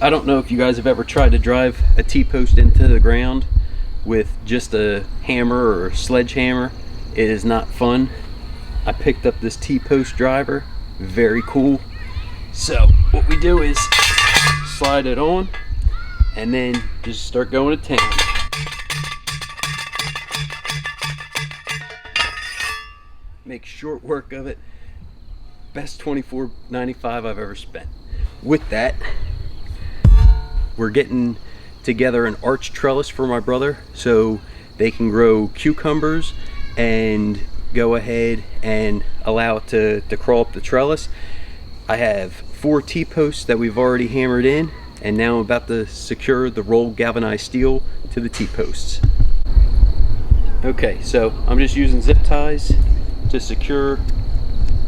I don't know if you guys have ever tried to drive a T-post into the ground with just a hammer or a sledgehammer. It is not fun. I picked up this T-post driver, very cool. So what we do is slide it on and then just start going to town. Make short work of it. Best $24.95 I've ever spent. With that, we're getting together an arch trellis for my brother so they can grow cucumbers and go ahead and allow it to crawl up the trellis. I have 4 T-posts that we've already hammered in, and now I'm about to secure the rolled galvanized steel to the T-posts. Okay, so I'm just using zip ties to secure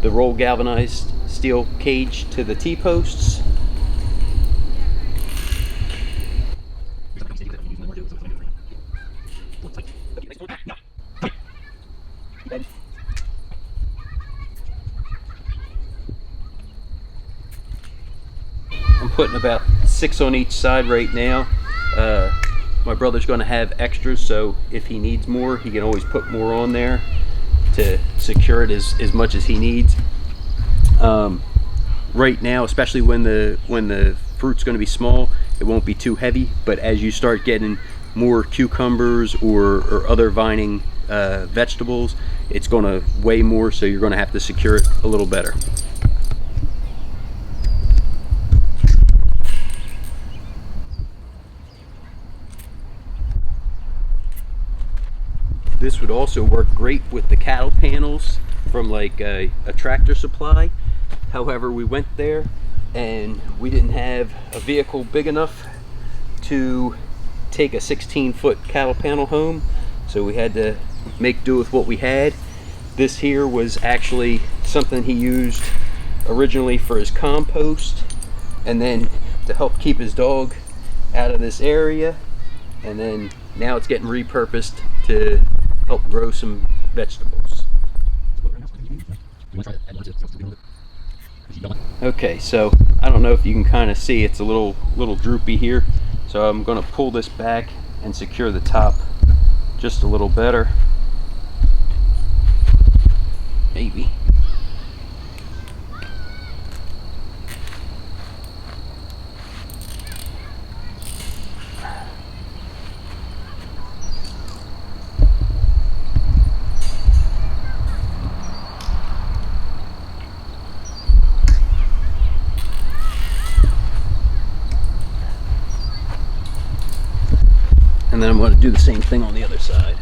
the rolled galvanized steel cage to the T-posts. I'm putting about 6 on each side right now. My brother's going to have extras, so if he needs more, he can always put more on there to secure it as much as he needs. Right now, especially when the fruit's going to be small, it won't be too heavy, but as you start getting more cucumbers or other vining vegetables, it's going to weigh more, so you're going to have to secure it a little better. This would also work great with the cattle panels from like a Tractor Supply. However, we went there and we didn't have a vehicle big enough to take a 16-foot cattle panel home, so we had to make do with what we had. This here was actually something he used originally for his compost, and then to help keep his dog out of this area, and then now it's getting repurposed to help grow some vegetables. Okay, so I don't know if you can kind of see, it's a little droopy here, so I'm going to pull this back and secure the top just a little better, maybe. And then I'm going to do the same thing on the other side.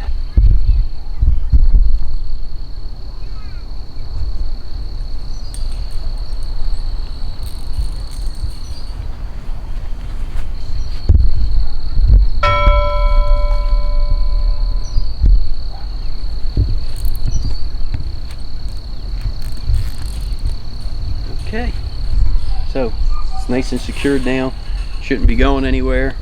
Okay, so it's nice and secured now. Shouldn't be going anywhere.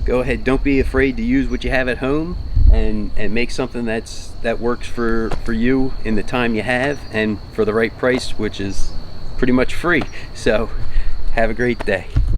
Go ahead, don't be afraid to use what you have at home and make something that works for you in the time you have and for the right price, which is pretty much free. So have a great day.